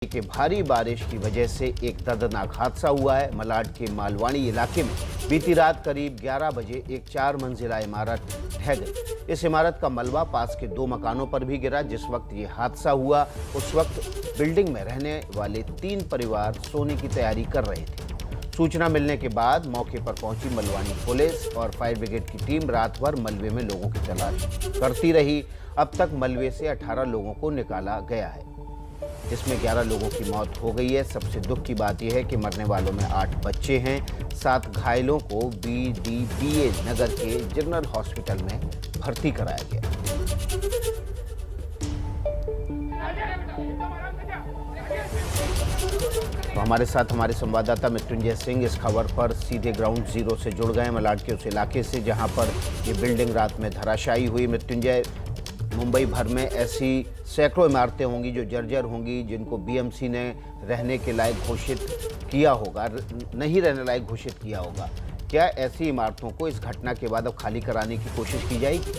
कि भारी बारिश की वजह से एक दर्दनाक हादसा हुआ है। मलाड के मालवाणी इलाके में बीती रात करीब 11 बजे एक 4 मंजिला इमारत ढह गई। इस इमारत का मलबा पास के 2 मकानों पर भी गिरा। जिस वक्त ये हादसा हुआ उस वक्त बिल्डिंग में रहने वाले 3 परिवार सोने की तैयारी कर रहे थे। सूचना मिलने के बाद मौके पर पहुंची मलवानी पुलिस और फायर ब्रिगेड की टीम रात भर मलबे में लोगों की तलाश करती रही। अब तक मलबे से 18 लोगों को निकाला गया है, जिसमें 11 लोगों की मौत हो गई है। सबसे दुख की बात यह है कि मरने वालों में 8 बच्चे हैं। 7 घायलों को BDBA नगर के जनरल हॉस्पिटल में भर्ती कराया गया। तो हमारे साथ हमारे संवाददाता मृत्युंजय सिंह इस खबर पर सीधे ग्राउंड जीरो से जुड़ गए, मलाड के उस इलाके से जहां पर ये बिल्डिंग रात में धराशायी हुई। मृत्युंजय, मुंबई भर में ऐसी सैकड़ों इमारतें होंगी जो जर्जर होंगी, जिनको BMC ने रहने के लायक घोषित किया होगा, नहीं रहने लायक घोषित किया होगा। क्या ऐसी इमारतों को इस घटना के बाद अब खाली कराने की कोशिश की जाएगी?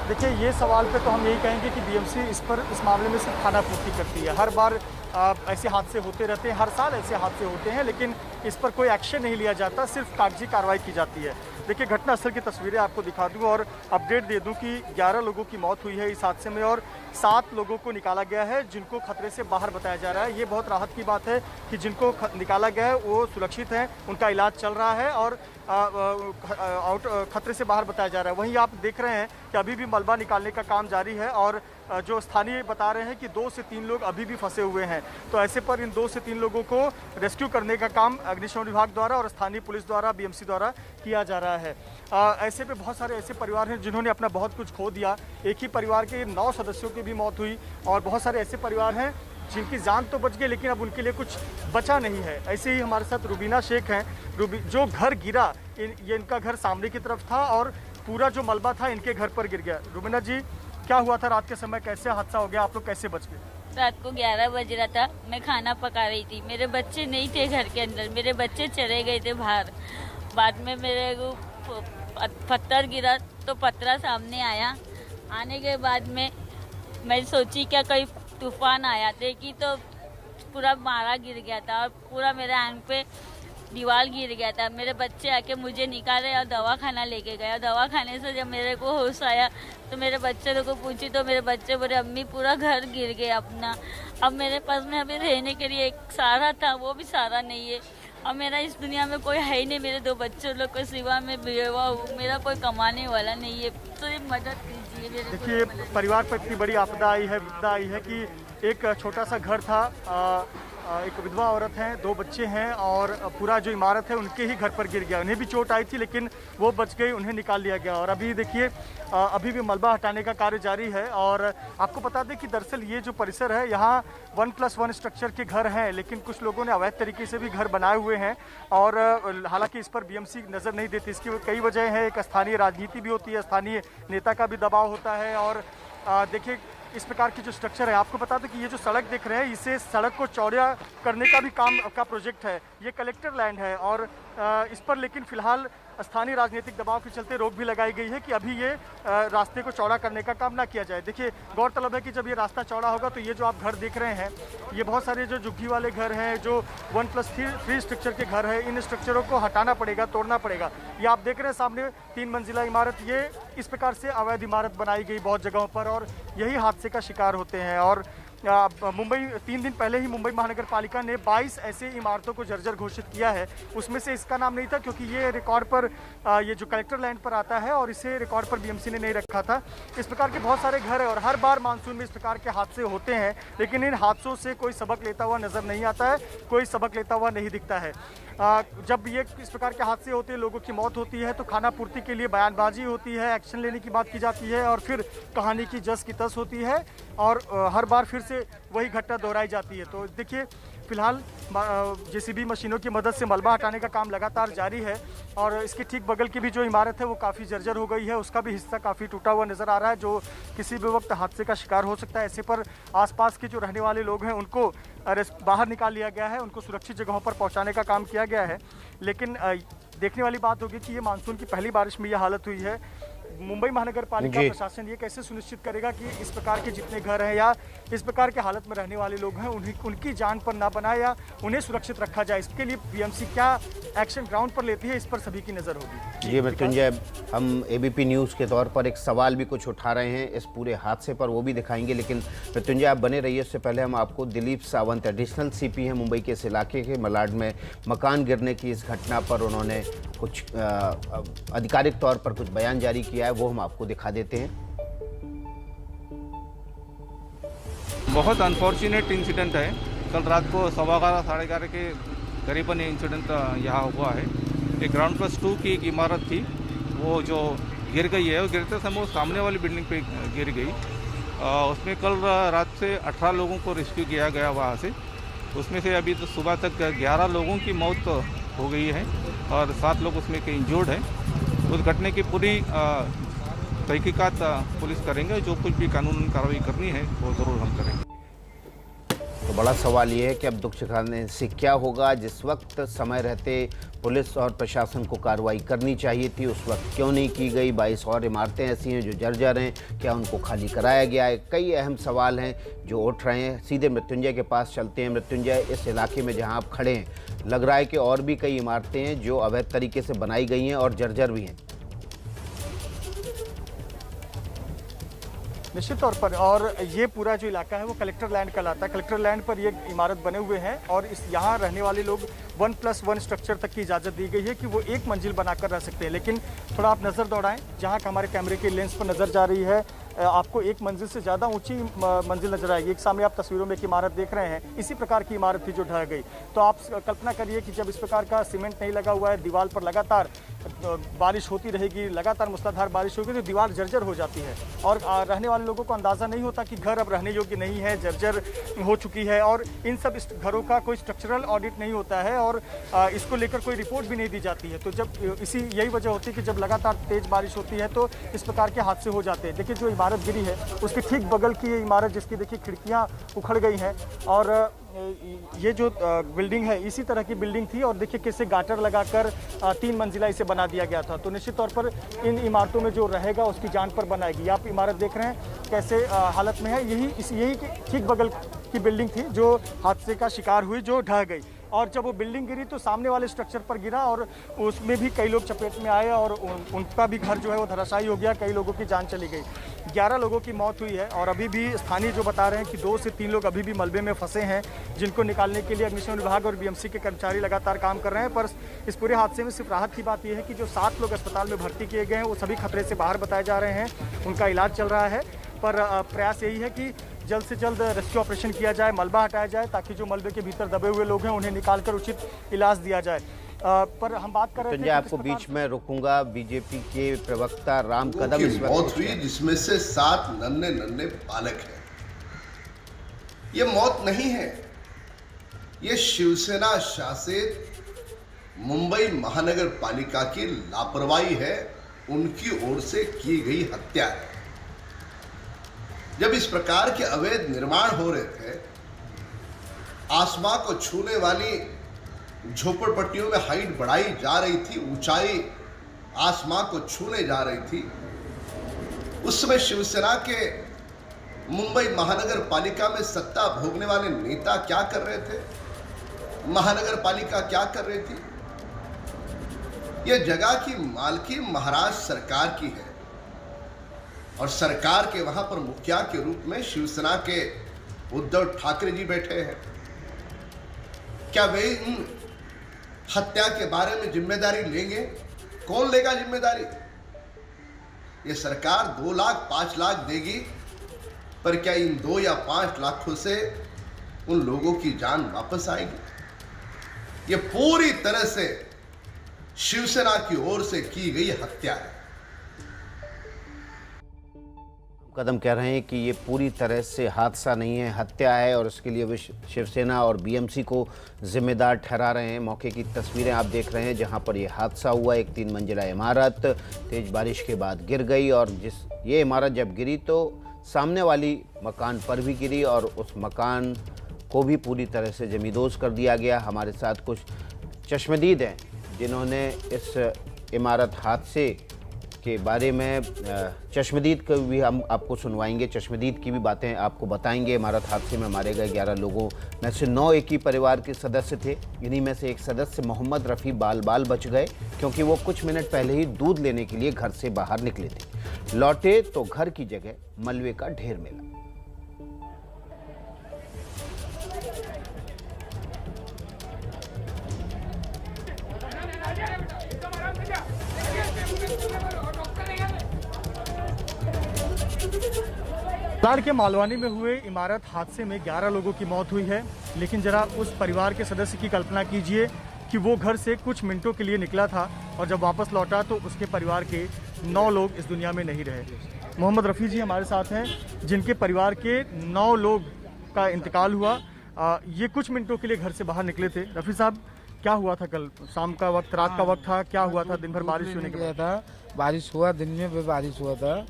देखिए, ये सवाल पे तो हम यही कहेंगे कि BMC इस मामले में सिर्फ खाना पूर्ति करती है। हर बार ऐसे हादसे होते रहते हैं, हर साल ऐसे हादसे होते हैं, लेकिन इस पर कोई एक्शन नहीं लिया जाता, सिर्फ कागजी कार्रवाई की जाती है। देखिए, घटनास्थल की तस्वीरें आपको दिखा दूं और अपडेट दे दूं कि 11 लोगों की मौत हुई है इस हादसे में और 7 लोगों को निकाला गया है, जिनको खतरे से बाहर बताया जा रहा है। ये बहुत राहत की बात है कि जिनको निकाला गया है वो सुरक्षित हैं, उनका इलाज चल रहा है और खतरे से बाहर बताया जा रहा है। वहीं आप देख रहे हैं कि अभी भी मलबा निकालने का काम जारी है और जो स्थानीय बता रहे हैं कि 2 से 3 लोग अभी भी फंसे हुए हैं। तो ऐसे पर इन 2 से 3 लोगों को रेस्क्यू करने का काम अग्निशमन विभाग द्वारा और स्थानीय पुलिस द्वारा, BMC द्वारा किया जा रहा है। ऐसे पे बहुत सारे ऐसे परिवार हैं जिन्होंने अपना बहुत कुछ खो दिया। एक ही परिवार के 9 सदस्यों की भी मौत हुई और बहुत सारे ऐसे परिवार हैं जिनकी जान तो बच गई, लेकिन अब उनके लिए कुछ बचा नहीं है। ऐसे ही हमारे साथ रुबीना शेख हैं। जो घर गिरा, ये इनका घर सामने की तरफ था और पूरा जो मलबा था इनके घर पर गिर गया। रुबीना जी, क्या हुआ था रात के समय, कैसे हादसा हो गया, आप लोग कैसे बच गए? रात को 11 बज रहा था, मैं खाना पका रही थी। मेरे बच्चे नहीं थे घर के अंदर, मेरे बच्चे चले गए थे बाहर। बाद में मेरे को पत्थर गिरा तो पत्थर सामने आया। आने के बाद में मैं सोची क्या कोई तूफान आया, देखी तो पूरा मारा गिर गया था और पूरा मेरे आंख पे दीवार गिर गया था। मेरे बच्चे आके मुझे निकाले और दवाखाना लेके गए और दवाखाने से जब मेरे को होश आया तो मेरे बच्चे लोग को पूछी तो मेरे बच्चे बोले अम्मी पूरा घर गिर गया अपना। अब मेरे पास में अभी रहने के लिए एक सहारा था, वो भी सहारा नहीं है। और मेरा इस दुनिया में कोई है ही नहीं, मेरे 2 बच्चों लोग को सिवा में बेवा हूँ, मेरा कोई कमाने वाला नहीं है, तो ये मदद कीजिए मेरे। देखिए, परिवार पर इतनी बड़ी आपदा आई है, विपदा आई है कि एक छोटा सा घर था, एक विधवा औरत हैं, 2 बच्चे हैं और पूरा जो इमारत है उनके ही घर पर गिर गया। उन्हें भी चोट आई थी लेकिन वो बच गई, उन्हें निकाल लिया गया। और अभी देखिए, अभी भी मलबा हटाने का कार्य जारी है। और आपको बता दें कि दरअसल ये जो परिसर है, यहाँ 1+1 स्ट्रक्चर के घर हैं, लेकिन कुछ लोगों ने अवैध तरीके से भी घर बनाए हुए हैं और हालांकि इस पर BMC नज़र नहीं देती। इसकी कई वजह है, एक स्थानीय राजनीति भी होती है, स्थानीय नेता का भी दबाव होता है। और देखिए, इस प्रकार की जो स्ट्रक्चर है, आपको बता दें कि ये जो सड़क देख रहे हैं, इसे सड़क को चौड़ा करने का भी काम का प्रोजेक्ट है। ये कलेक्टर लैंड है और इस पर लेकिन फिलहाल स्थानीय राजनीतिक दबाव के चलते रोक भी लगाई गई है कि अभी ये रास्ते को चौड़ा करने का काम ना किया जाए। देखिए, गौरतलब है कि जब ये रास्ता चौड़ा होगा तो ये जो आप घर देख रहे हैं, ये बहुत सारे जो झुग्गी वाले घर हैं, जो 1+3 स्ट्रक्चर के घर हैं, इन स्ट्रक्चरों को हटाना पड़ेगा, तोड़ना पड़ेगा। ये आप देख रहे हैं सामने 3 मंजिला इमारत, ये इस प्रकार से अवैध इमारत बनाई गई बहुत जगहों पर और यही हादसे का शिकार होते हैं। और मुंबई 3 दिन पहले ही मुंबई महानगर पालिका ने 22 ऐसे इमारतों को जर्जर घोषित किया है। उसमें से इसका नाम नहीं था क्योंकि ये रिकॉर्ड पर ये जो कलेक्टर लैंड पर आता है और इसे रिकॉर्ड पर BMC ने नहीं रखा था। इस प्रकार के बहुत सारे घर हैं और हर बार मानसून में इस प्रकार के हादसे होते हैं, लेकिन इन हादसों से कोई सबक लेता हुआ नज़र नहीं आता है, कोई सबक लेता हुआ नहीं दिखता है। जब ये इस प्रकार के हादसे होते हैं, लोगों की मौत होती है, तो खाना पूर्ति के लिए बयानबाजी होती है, एक्शन लेने की बात की जाती है और फिर कहानी की जस की तस होती है और हर बार फिर से वही घटना दोहराई जाती है। तो देखिए, फिलहाल JCB मशीनों की मदद से मलबा हटाने का काम लगातार जारी है और इसके ठीक बगल की भी जो इमारत है वो काफ़ी जर्जर हो गई है, उसका भी हिस्सा काफ़ी टूटा हुआ नज़र आ रहा है, जो किसी भी वक्त हादसे का शिकार हो सकता है। ऐसे पर आसपास के जो रहने वाले लोग हैं उनको बाहर निकाल लिया गया है, उनको सुरक्षित जगहों पर पहुँचाने का काम किया गया है। लेकिन देखने वाली बात होगी कि ये मानसून की पहली बारिश में ये हालत हुई है। मुंबई महानगर पालिका जी। प्रशासन ये कैसे सुनिश्चित करेगा कि इस प्रकार के जितने घर हैं या इस प्रकार के हालत में रहने वाले लोग हैं उनकी जान पर ना बनाए या उन्हें सुरक्षित रखा जाए, इसके लिए बीएमसी क्या एक्शन ग्राउंड पर लेती है, इस पर सभी की नजर होगी। जी मृत्युंजय, हम एबीपी न्यूज़ के तौर पर एक सवाल भी कुछ उठा रहे हैं इस पूरे हादसे पर, वो भी दिखाएंगे, लेकिन मृत्युंजय आप बने रहिए। उससे पहले हम आपको दिलीप सावंत एडिशनल सीपी हैं मुंबई के, इस इलाके के मलाड में मकान गिरने की इस घटना पर उन्होंने कुछ आधिकारिक तौर पर कुछ बयान जारी किया है, वो हम आपको दिखा देते हैं। बहुत अनफॉर्चुनेट इंसिडेंट है। कल रात को 11:15 साढ़े 11 के करीबन ये इंसिडेंट यहाँ हुआ है। एक ग्राउंड प्लस 2 की एक इमारत थी, वो जो गिर गई है, वो गिरते समय वो सामने वाली बिल्डिंग पे गिर गई। उसमें कल रात से 18 लोगों को रेस्क्यू किया गया वहाँ से। उसमें से अभी तो सुबह तक 11 लोगों की मौत हो गई है और 7 लोग उसमें के इंजर्ड हैं। उस घटने की पूरी तहकीकात पुलिस करेंगे, जो कुछ भी कानूनी कार्रवाई करनी है वो ज़रूर हम करेंगे। तो बड़ा सवाल ये है कि अब दुख सिखाने से क्या होगा। जिस वक्त समय रहते पुलिस और प्रशासन को कार्रवाई करनी चाहिए थी, उस वक्त क्यों नहीं की गई। 22 और इमारतें ऐसी हैं जो जर्जर हैं, क्या उनको खाली कराया गया है। कई अहम सवाल हैं जो उठ रहे हैं। सीधे मृत्युंजय के पास चलते हैं। मृत्युंजय, इस इलाके में जहां आप खड़े हैं, लग रहा है कि और भी कई इमारतें हैं जो अवैध तरीके से बनाई गई हैं और जर्जर भी हैं। निश्चित तौर पर, और ये पूरा जो इलाका है वो कलेक्टर लैंड कहलाता है। कलेक्टर लैंड पर ये इमारत बने हुए हैं और इस यहाँ रहने वाले लोग 1+1 स्ट्रक्चर तक की इजाज़त दी गई है कि वो एक मंजिल बनाकर रह सकते हैं। लेकिन थोड़ा आप नज़र दौड़ाएं, जहाँ का हमारे कैमरे के लेंस पर नज़र जा रही है, आपको एक मंजिल से ज़्यादा ऊंची मंजिल नजर आएगी। एक सामने आप तस्वीरों में एक इमारत देख रहे हैं, इसी प्रकार की इमारत थी जो ढह गई। तो आप कल्पना करिए कि जब इस प्रकार का सीमेंट नहीं लगा हुआ है, दीवार पर लगातार बारिश होती रहेगी, लगातार मूसलाधार बारिश होगी, तो दीवार जर्जर हो जाती है और रहने वाले लोगों को अंदाज़ा नहीं होता कि घर अब रहने योग्य नहीं है, जर्जर हो चुकी है। और इन सब घरों का कोई स्ट्रक्चरल ऑडिट नहीं होता है और इसको लेकर कोई रिपोर्ट भी नहीं दी जाती है। तो जब यही वजह होती है कि जब लगातार तेज़ बारिश होती है तो इस प्रकार के हादसे हो जाते हैं। देखिए, जो इमारत गिरी है उसके ठीक बगल की ये इमारत, जिसकी देखिए खिड़कियाँ उखड़ गई हैं, और ये जो बिल्डिंग है इसी तरह की बिल्डिंग थी और देखिए कैसे गाटर लगाकर 3 मंजिला इसे बना दिया गया था। तो निश्चित तौर पर इन इमारतों में जो रहेगा उसकी जान पर बनाएगी। आप इमारत देख रहे हैं कैसे हालत में है। यही ठीक बगल की बिल्डिंग थी जो हादसे का शिकार हुई, जो ढह गई। और जब वो बिल्डिंग गिरी तो सामने वाले स्ट्रक्चर पर गिरा और उसमें भी कई लोग चपेट में आए और उनका भी घर जो है वो धराशायी हो गया, कई लोगों की जान चली गई। 11 लोगों की मौत हुई है और अभी भी स्थानीय जो बता रहे हैं कि 2 से 3 लोग अभी भी मलबे में फंसे हैं, जिनको निकालने के लिए अग्निशमन विभाग और बीएमसी के कर्मचारी लगातार काम कर रहे हैं। पर इस पूरे हादसे में सिर्फ राहत की बात यह है कि जो 7 लोग अस्पताल में भर्ती किए गए हैं वो सभी खतरे से बाहर बताए जा रहे हैं, उनका इलाज चल रहा है। पर प्रयास यही है कि जल्द से जल्द रेस्क्यू ऑपरेशन किया जाए, मलबा हटाया जाए, ताकि जो मलबे के भीतर दबे हुए लोग हैं उन्हें निकालकर उचित इलाज दिया जाए। पर हम बात कर रहे थे, आपको बीच में रुकूंगा। बीजेपी के प्रवक्ता राम कदम इस वक्त मौत हुई, जिसमें से 7 नन्हे बालक हैं। ये मौत नहीं है, ये शिवसेना शासित मुंबई महानगर पालिका की लापरवाही है, उनकी ओर से की गई हत्या है। जब इस प्रकार के अवैध निर्माण हो रहे थे, आसमां को छूने वाली झोपड़पट्टियों में हाइट बढ़ाई जा रही थी, ऊंचाई आसमां को छूने जा रही थी, उस समय शिवसेना के मुंबई महानगर पालिका में सत्ता भोगने वाले नेता क्या कर रहे थे, महानगर पालिका क्या कर रही थी। यह जगह की मालकी महाराष्ट्र सरकार की है और सरकार के वहां पर मुखिया के रूप में शिवसेना के उद्धव ठाकरे जी बैठे हैं। क्या वे इन हत्या के बारे में जिम्मेदारी लेंगे? कौन लेगा जिम्मेदारी? ये सरकार 2 लाख 5 लाख देगी, पर क्या इन 2 या 5 लाखों से उन लोगों की जान वापस आएगी? ये पूरी तरह से शिवसेना की ओर से की गई हत्या है। कदम कह रहे हैं कि ये पूरी तरह से हादसा नहीं है, हत्या है, और इसके लिए वे शिवसेना और बीएमसी को जिम्मेदार ठहरा रहे हैं। मौके की तस्वीरें आप देख रहे हैं जहां पर ये हादसा हुआ। एक 3 मंजिला इमारत तेज़ बारिश के बाद गिर गई और ये इमारत जब गिरी तो सामने वाली मकान पर भी गिरी और उस मकान को भी पूरी तरह से जमींदोज कर दिया गया। हमारे साथ कुछ चश्मदीद हैं जिन्होंने इस इमारत हादसे इसके बारे में चश्मदीद को भी हम आपको सुनवाएंगे। चश्मदीद की भी बातें आपको बताएंगे। इमारत हादसे में मारे गए 11 लोगों में से 9 एक ही परिवार के सदस्य थे। इन्हीं में से एक सदस्य मोहम्मद रफ़ी बाल बच गए, क्योंकि वो कुछ मिनट पहले ही दूध लेने के लिए घर से बाहर निकले थे। लौटे तो घर की जगह मलबे का ढेर मिला। मलाड के मालवानी में हुए इमारत हादसे में 11 लोगों की मौत हुई है, लेकिन जरा उस परिवार के सदस्य की कल्पना कीजिए कि वो घर से कुछ मिनटों के लिए निकला था और जब वापस लौटा तो उसके परिवार के 9 लोग इस दुनिया में नहीं रहे। मोहम्मद रफ़ी जी हमारे साथ हैं, जिनके परिवार के 9 लोग का इंतकाल हुआ। ये कुछ मिनटों के लिए घर से बाहर निकले थे। रफ़ी साहब, क्या हुआ था कल शाम का वक्त, रात का वक्त था, क्या हुआ था? दिन भर बारिश होने के बाद था, बारिश हुआ, दिन में भी बारिश हुआ था,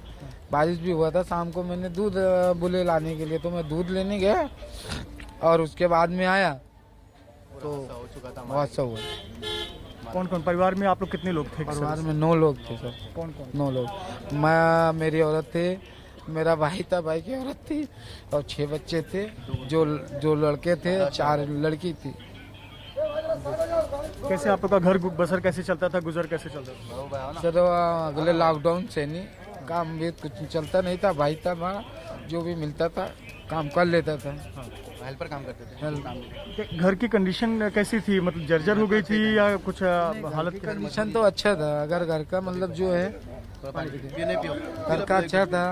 बारिश भी हुआ था। शाम को मैंने दूध बुले लाने के लिए तो मैं दूध लेने गया और उसके बाद में आया तो हादसा हुआ। कौन कौन परिवार में आप लोग कितने लोग थे? परिवार में 9 लोग थे सर। कौन कौन? 9 लोग। मैं, मेरी औरत थे, मेरा भाई था, भाई की औरत थी और 6 बच्चे थे। जो लड़के थे, 4 लड़की थी। कैसे आप लोग का घर बसर कैसे चलता था, गुजर कैसे चलता था? सर अगले लॉकडाउन से नहीं, काम भी कुछ चलता नहीं था। भाई था हमारा, जो भी मिलता था काम कर लेता था। हेल्पर काम करते थे। घर की कंडीशन कैसी थी, मतलब जर्जर हो गई थी या कुछ हालत? कंडीशन तो अच्छा था। अगर घर का मतलब जो है घर का अच्छा था।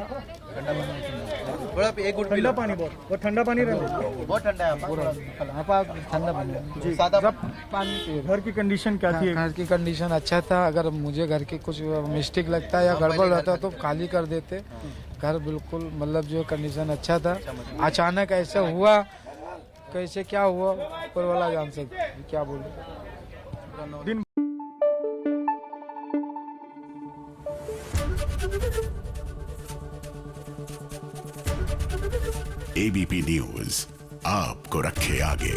एक गुट ठंडा पानी, बहुत ठंडा पानी रहता बहुत ठंडा है पूरा ठंडा पानी जी। सादा पानी। घर की कंडीशन क्या थी? घर की कंडीशन अच्छा था। अगर मुझे घर के कुछ मिस्टेक लगता है या गड़बड़ रहता तो खाली कर देते। घर बिल्कुल मतलब जो कंडीशन अच्छा था। अचानक ऐसा हुआ, कैसे क्या हुआ ऊपर वाला जान सकते, क्या बोलूं। दिन एबीपी न्यूज आपको रखे आगे।